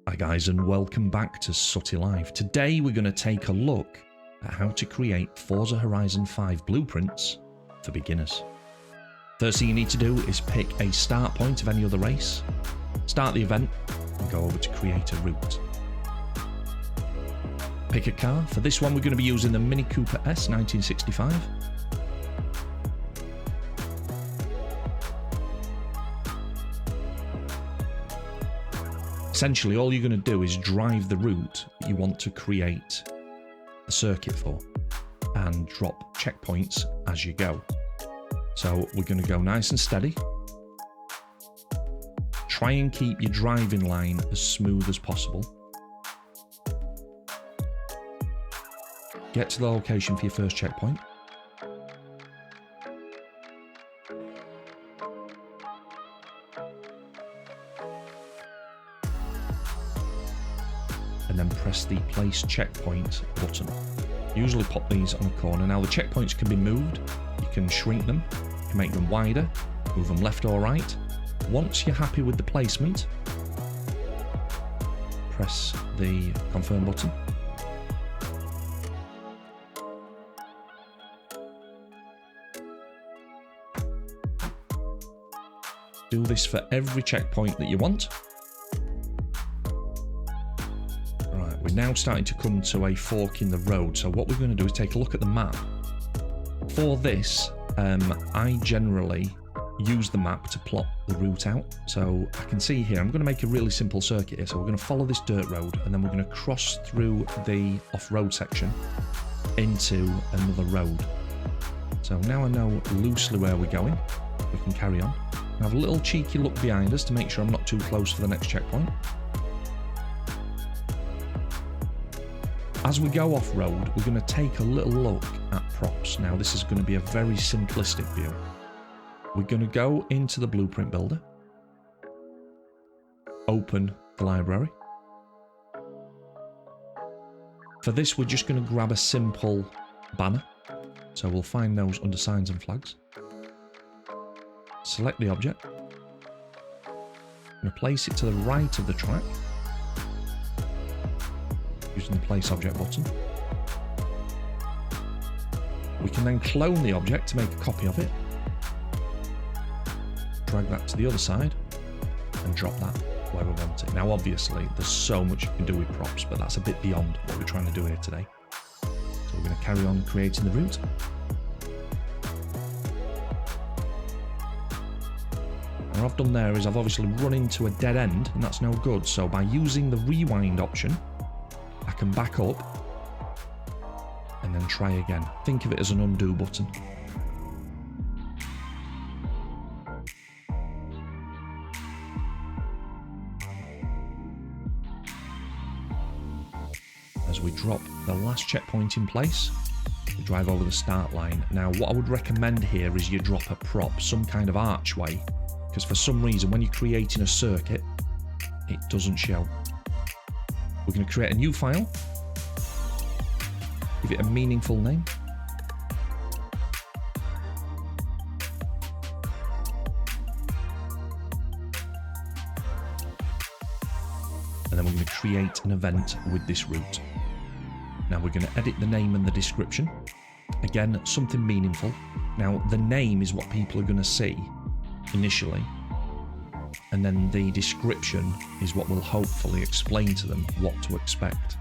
Hi guys, and welcome back to Sooty Live. Today we're going to take a look at how to create Forza Horizon 5 blueprints for beginners. First thing you need to do is pick a start point of any other race, start the event, and go over to create a route. Pick a car. For this one we're going to be using the Mini Cooper S 1965. Essentially, all you're going to do is drive the route that you want to create a circuit for and drop checkpoints as you go. So we're going to go nice and steady. Try and keep your driving line as smooth as possible. Get to the location for your first checkpoint. And then press the place checkpoint button. Usually pop these on a corner. Now the checkpoints can be moved, you can shrink them, you can make them wider, move them left or right. Once you're happy with the placement, press the confirm button. Do this for every checkpoint that you want. We're now starting to come to a fork in the road, so what we're going to do is take a look at the map. For this, I generally use the map to plot the route out. So I can see here, I'm going to make a really simple circuit here. So we're going to follow this dirt road, and then we're going to cross through the off-road section into another road. So now I know loosely where we're going. We can carry on. I have a little cheeky look behind us to make sure I'm not too close for the next checkpoint. As we go off-road, we're going to take a little look at props. Now, this is going to be a very simplistic view. We're going to go into the blueprint builder, open the library. For this, we're just going to grab a simple banner. So we'll find those under signs and flags. Select the object. I'm going to place it to the right of the track, using the place object button. We can then clone the object to make a copy of it. Drag that to the other side and drop that where we want it. Now obviously there's so much you can do with props, but that's a bit beyond what we're trying to do here today. So we're going to carry on creating the route. What I've done there is I've obviously run into a dead end, and that's no good. So by using the rewind option, I can back up and then try again. Think of it as an undo button. As we drop the last checkpoint in place, we drive over the start line. Now what I would recommend here is you drop a prop, some kind of archway, because for some reason when you're creating a circuit, it doesn't show. We're going to create a new file, give it a meaningful name. And then we're going to create an event with this route. Now we're going to edit the name and the description. Again, something meaningful. Now the name is what people are going to see initially, and then the description is what will hopefully explain to them what to expect.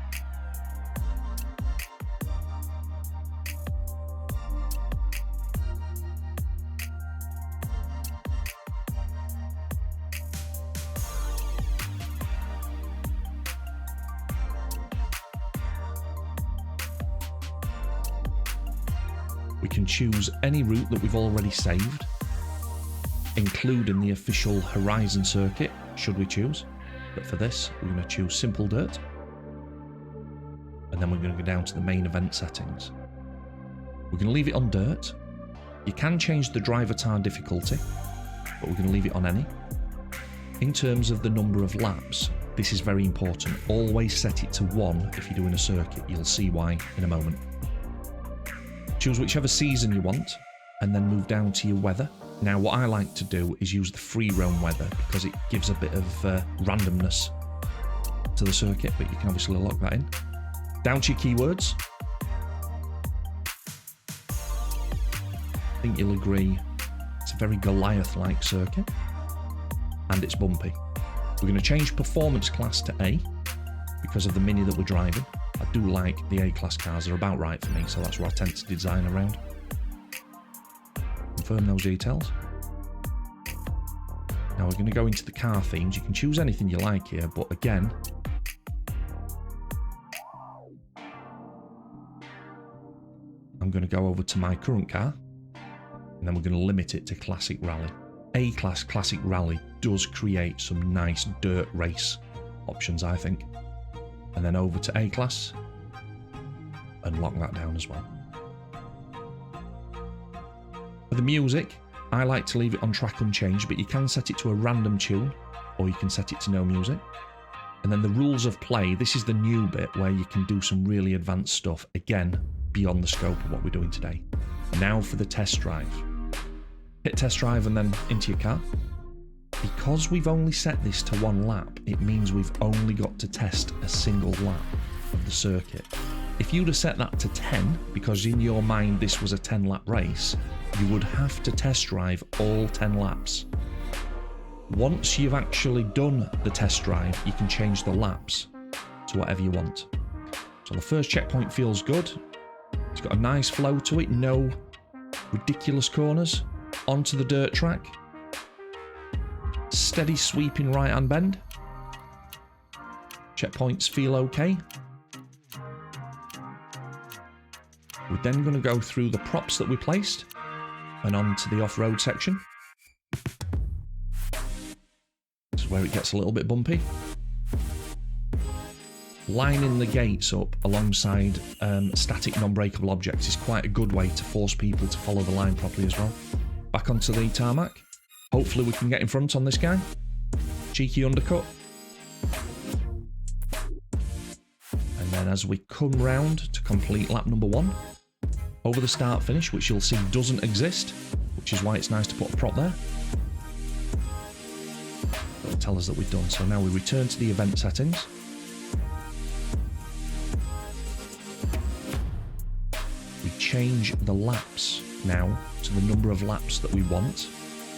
We can choose any route that we've already saved, including the official Horizon circuit, should we choose. But for this, we're going to choose Simple Dirt. And then we're going to go down to the main event settings. We're going to leave it on Dirt. You can change the drive avatar difficulty, but we're going to leave it on Any. In terms of the number of laps, this is very important. Always set it to 1 if you're doing a circuit. You'll see why in a moment. Choose whichever season you want, and then move down to your weather. Now what I like to do is use the free roam weather because it gives a bit of randomness to the circuit, but you can obviously lock that in. Down to your keywords. I think you'll agree it's a very Goliath-like circuit, and it's bumpy. We're going to change performance class to A because of the Mini that we're driving. I do like the A-class cars, they're about right for me, so that's what I tend to design around. Confirm those details. Now we're going to go into the car themes. You can choose anything you like here, but again, I'm going to go over to my current car, and then we're going to limit it to Classic Rally. A-Class Classic Rally does create some nice dirt race options, I think. And then over to A-Class, and lock that down as well. For the music, I like to leave it on track unchanged, but you can set it to a random tune, or you can set it to no music. And then the rules of play, this is the new bit where you can do some really advanced stuff, again, beyond the scope of what we're doing today. Now for the test drive. Hit test drive and then into your car. Because we've only set this to 1 lap, it means we've only got to test a single lap of the circuit. If you'd have set that to 10, because in your mind this was a 10-lap race, you would have to test drive all 10 laps. Once you've actually done the test drive, you can change the laps to whatever you want. So the first checkpoint feels good. It's got a nice flow to it, no ridiculous corners. Onto the dirt track. Steady sweeping right-hand bend. Checkpoints feel okay. We're then going to go through the props that we placed and onto the off-road section. This is where it gets a little bit bumpy. Lining the gates up alongside static non-breakable objects is quite a good way to force people to follow the line properly as well. Back onto the tarmac. Hopefully we can get in front on this guy. Cheeky undercut. And then as we come round to complete lap number 1, over the start finish, which you'll see doesn't exist, which is why it's nice to put a prop there. It'll tell us that we're done. So now we return to the event settings. We change the laps now to the number of laps that we want.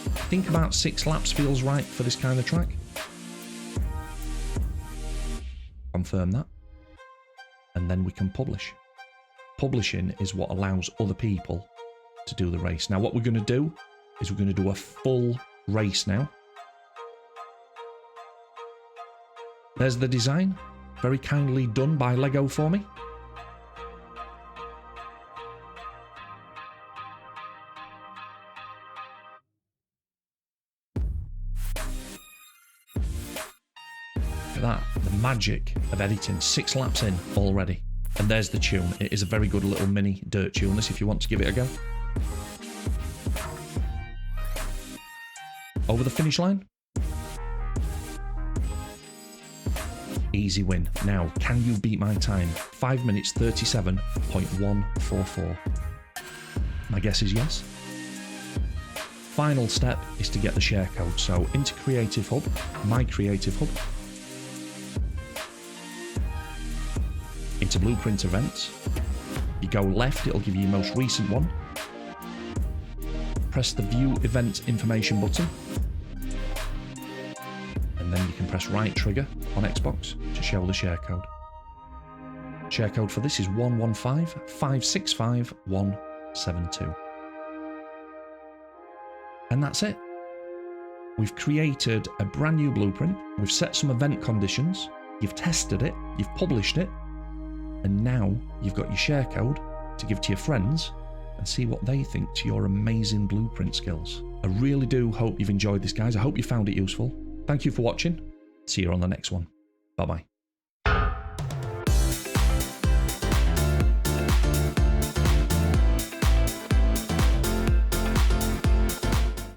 I think about 6 laps feels right for this kind of track. Confirm that. And then we can publish. Publishing is what allows other people to do the race. Now what we're going to do is we're going to do a full race now. There's the design. Very kindly done by Lego for me. That, the magic of editing. 6 laps in already. And there's the tune. It is a very good little mini dirt tune, this, if you want to give it a go. Over the finish line. Easy win. Now, can you beat my time? 5 minutes 37.144. My guess is yes. Final step is to get the share code. So into Creative Hub, my Creative Hub. Into Blueprint Events. You go left, it'll give you your most recent one. Press the View Event Information button. And then you can press right trigger on Xbox to show the share code. Share code for this is 115565172. And that's it. We've created a brand new blueprint. We've set some event conditions. You've tested it. You've published it. And now you've got your share code to give to your friends and see what they think to your amazing blueprint skills. I really do hope you've enjoyed this, guys. I hope you found it useful. Thank you for watching. See you on the next one. Bye-bye.